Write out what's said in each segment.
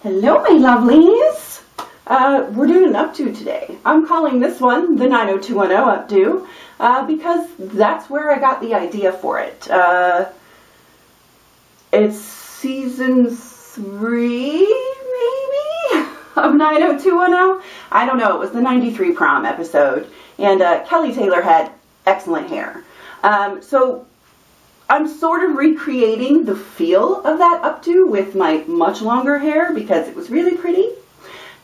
Hello, my lovelies. We're doing an updo today. I'm calling this one the 90210 updo because that's where I got the idea for it. It's season 3, maybe, of 90210. I don't know. It was the 93 prom episode, and Kelly Taylor had excellent hair. So I'm sort of recreating the feel of that updo with my much longer hair because it was really pretty.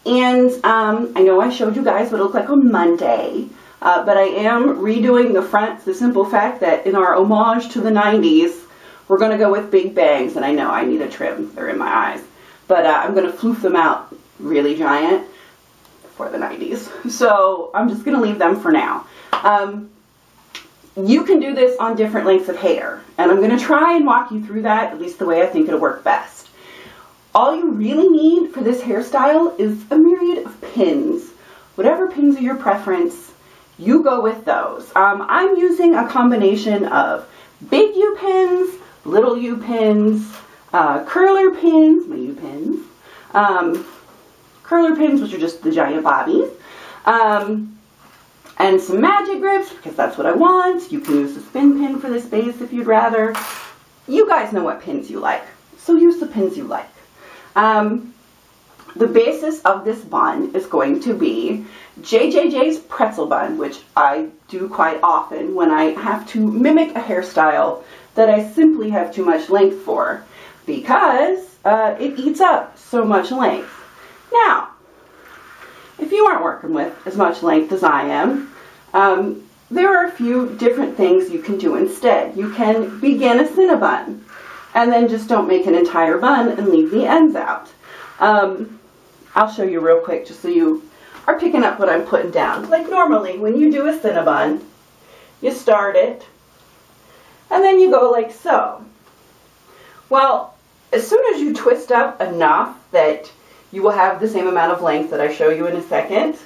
And I know I showed you guys what it looked like on Monday, but I am redoing the front. The simple fact that in our homage to the 90s, we're going to go with big bangs, and I know I need a trim. They're in my eyes. But I'm going to floof them out really giant for the 90s. So I'm just going to leave them for now. You can do this on different lengths of hair, and I'm going to try and walk you through that, at least the way I think it'll work best. All you really need for this hairstyle is a myriad of pins. Whatever pins are your preference, you go with those. I'm using a combination of big U pins, little U pins, curler pins, my U pins, curler pins, which are just the giant bobbies, and some magic grips, because that's what I want. You can use the spin pin for this base if you'd rather. You guys know what pins you like, so use the pins you like. The basis of this bun is going to be JJJ's pretzel bun, which I do quite often when I have to mimic a hairstyle that I simply have too much length for, because it eats up so much length. Now, if you aren't working with as much length as I am, there are a few different things you can do instead. You can begin a Cinnabun, and then just don't make an entire bun and leave the ends out. I'll show you real quick just so you are picking up what I'm putting down. Like normally, when you do a Cinnabun, you start it, and then you go like so. Well, as soon as you twist up enough that you will have the same amount of length that I show you in a second,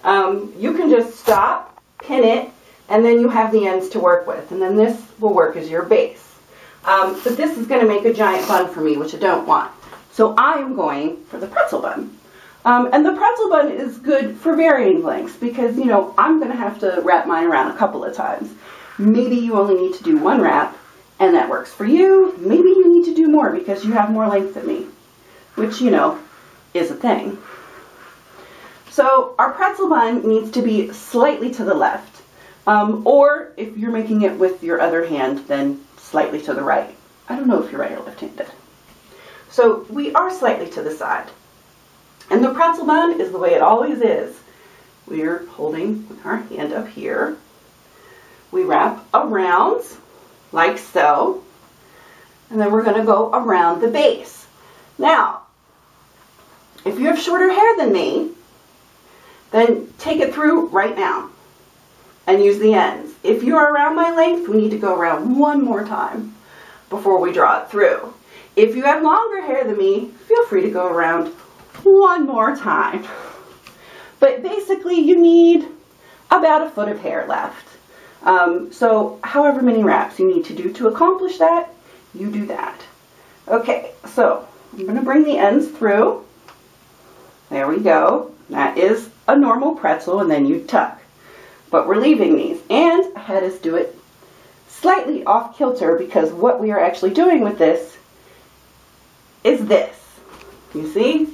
you can just stop, pin it, and then you have the ends to work with. And then this will work as your base. But this is going to make a giant bun for me, which I don't want. So I am going for the pretzel bun. And the pretzel bun is good for varying lengths because, you know, I'm going to have to wrap mine around a couple of times. Maybe you only need to do one wrap, and that works for you. Maybe you need to do more because you have more length than me, which, you know, is a thing. So our pretzel bun needs to be slightly to the left, or if you're making it with your other hand, then slightly to the right. I don't know if you're right or left-handed. So we are slightly to the side. And the pretzel bun is the way it always is. We're holding our hand up here. We wrap around like so, and then we're going to go around the base. Now, if you have shorter hair than me, then take it through right now and use the ends. If you are around my length, we need to go around one more time before we draw it through. If you have longer hair than me, feel free to go around one more time. But basically, you need about a foot of hair left. So however many wraps you need to do to accomplish that, you do that. Okay, so I'm going to bring the ends through. There we go. That is a normal pretzel, and then you tuck. But we're leaving these, and I had us do it slightly off kilter because what we are actually doing with this is this. You see?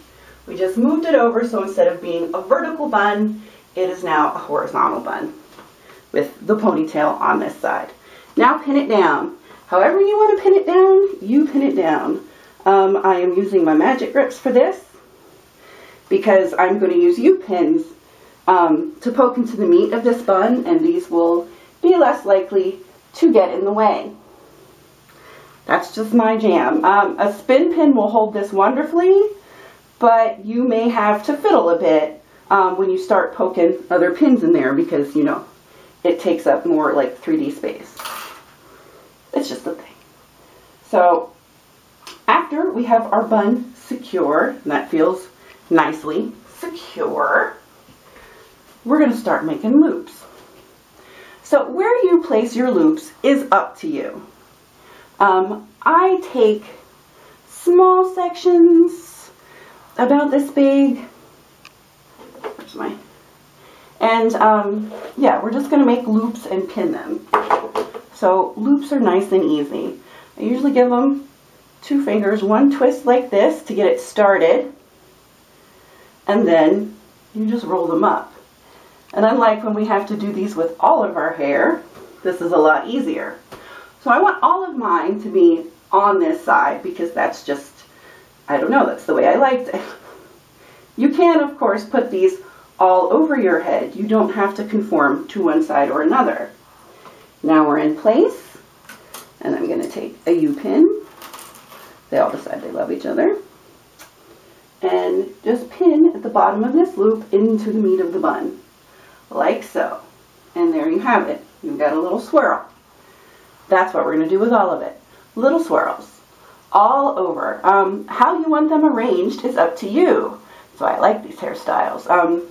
We just moved it over, so instead of being a vertical bun, it is now a horizontal bun with the ponytail on this side. Now pin it down. However you want to pin it down, you pin it down. I am using my magic grips for this because I'm going to use U-pins to poke into the meat of this bun, and these will be less likely to get in the way. That's just my jam. A spin pin will hold this wonderfully, but you may have to fiddle a bit when you start poking other pins in there because, you know, it takes up more like 3D space. It's just a thing. So after we have our bun secure, and that feels nicely secure, we're going to start making loops. So where you place your loops is up to you. I take small sections about this big. Where's my? And yeah, we're just going to make loops and pin them. So loops are nice and easy. I usually give them 2 fingers, 1 twist like this to get it started, and then you just roll them up. And unlike when we have to do these with all of our hair, this is a lot easier. So I want all of mine to be on this side because that's just, I don't know, that's the way I liked it. You can, of course, put these all over your head. You don't have to conform to one side or another. Now we're in place, and I'm going to take a U-pin. They all decide they love each other. And just pin at the bottom of this loop into the meat of the bun, like so. And there you have it. You've got a little swirl. That's what we're going to do with all of it. Little swirls all over. How you want them arranged is up to you. So I like these hairstyles.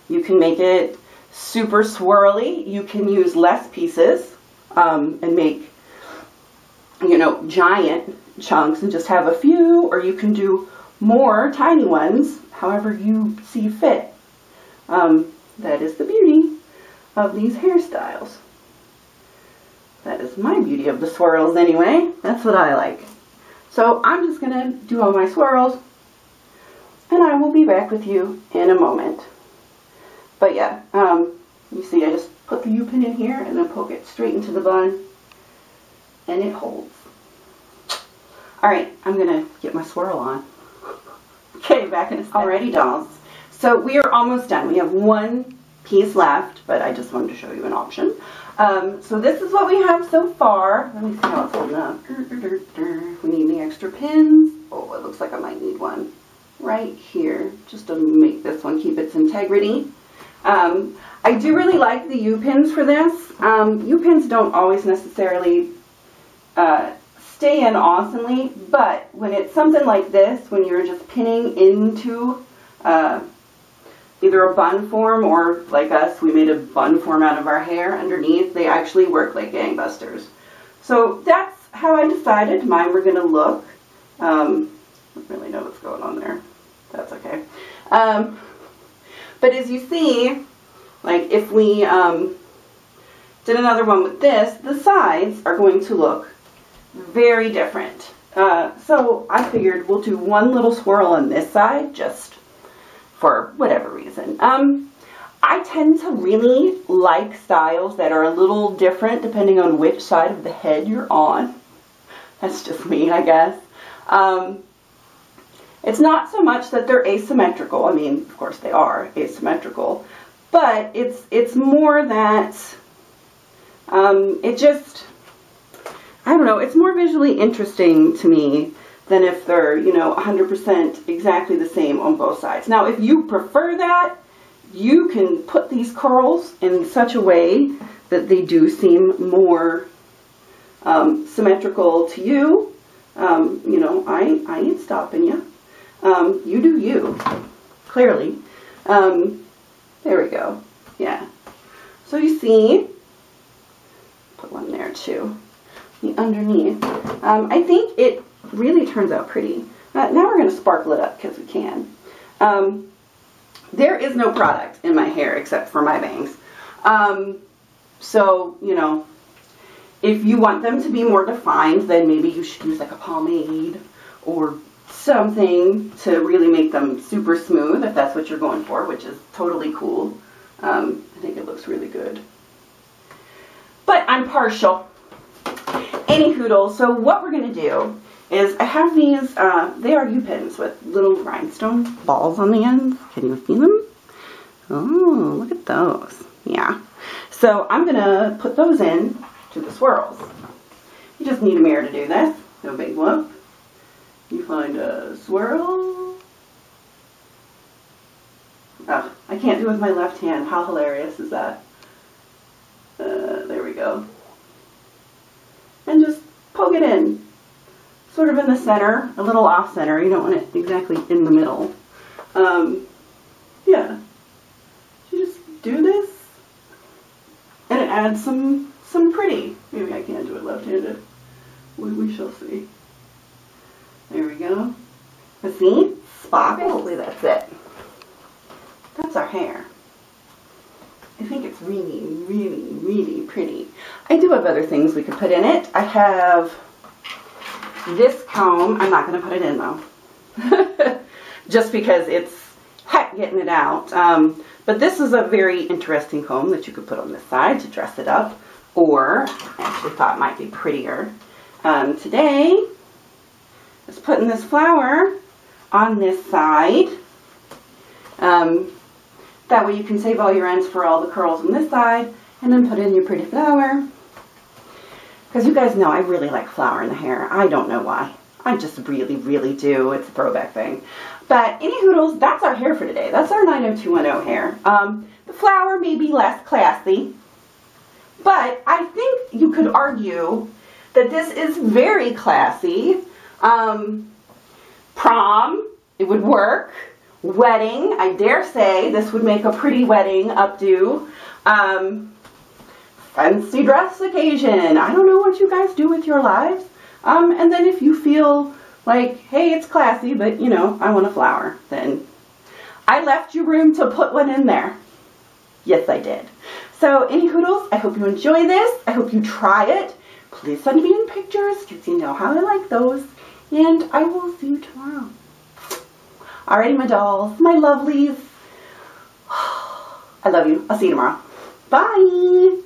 You can make it super swirly. You can use less pieces and make, you know, giant chunks and just have a few, or you can do more tiny ones, however you see fit. That is the beauty of these hairstyles. That is my beauty of the swirls anyway. That's what I like. So I'm just going to do all my swirls, and I will be back with you in a moment. But yeah, you see I just put the U-pin in here and then poke it straight into the bun, and it holds. Alright, I'm going to get my swirl on. Okay, back in a second. Alrighty, dolls. So we are almost done. We have 1 piece left, but I just wanted to show you an option. So this is what we have so far. Let me see how it's holding up. We need the extra pins. Oh, it looks like I might need one right here, just to make this one keep its integrity. I do really like the U-pins for this. U-pins don't always necessarily stay in awesomely, but when it's something like this, when you're just pinning into either a bun form, or like us, we made a bun form out of our hair underneath, they actually work like gangbusters. So that's how I decided mine were going to look. I don't really know what's going on there. That's okay. But as you see, like if we did another one with this, the sides are going to look very different. So I figured we'll do 1 little swirl on this side, just for whatever reason. I tend to really like styles that are a little different depending on which side of the head you're on. That's just me, I guess. It's not so much that they're asymmetrical. I mean, of course they are asymmetrical, but it's more that it just, I don't know, it's more visually interesting to me than if they're, you know, 100% exactly the same on both sides. Now, if you prefer that, you can put these curls in such a way that they do seem more symmetrical to you. You know, I ain't stopping you. You do you, clearly. There we go. Yeah. So you see, put one there too, the underneath. I think it really turns out pretty. Now we're going to sparkle it up because we can. There is no product in my hair except for my bangs. So, you know, if you want them to be more defined, then maybe you should use like a pomade or something to really make them super smooth, if that's what you're going for, which is totally cool. I think it looks really good. But I'm partial. Any hoodle, so what we're going to do is I have these, they are U-pins with little rhinestone balls on the ends. Can you see them? Oh, look at those. Yeah. So I'm going to put those in to the swirls. You just need a mirror to do this. No big whoop. You find a swirl. Oh, I can't do it with my left hand. How hilarious is that? There we go. And just poke it in. Sort of in the center, a little off center. You don't want it exactly in the middle. Yeah. You just do this, and it adds some pretty. Maybe I can't do it left-handed. We shall see. There we go. But see? spot. Hopefully that's it. That's our hair. I think it's really, really, really pretty. I do have other things we could put in it. I have this comb. I'm not going to put it in though. Just because it's heck getting it out. But this is a very interesting comb that you could put on this side to dress it up. Or, I actually thought it might be prettier. Today, is putting this flower on this side. That way you can save all your ends for all the curls on this side, and then put in your pretty flower. Because you guys know I really like flower in the hair. I don't know why. I just really, really do. It's a throwback thing. But any hoodles, that's our hair for today. That's our 90210 hair. The flower may be less classy, but I think you could argue that this is very classy. Prom, it would work. Wedding, I dare say this would make a pretty wedding updo. Fancy dress occasion. I don't know what you guys do with your lives. And then if you feel like, hey, it's classy, but you know, I want a flower, then I left you room to put one in there. Yes, I did. So, any hoodles, I hope you enjoy this. I hope you try it. Please send me in pictures because you know how I like those. And I will see you tomorrow. Alrighty, my dolls, my lovelies. I love you. I'll see you tomorrow. Bye.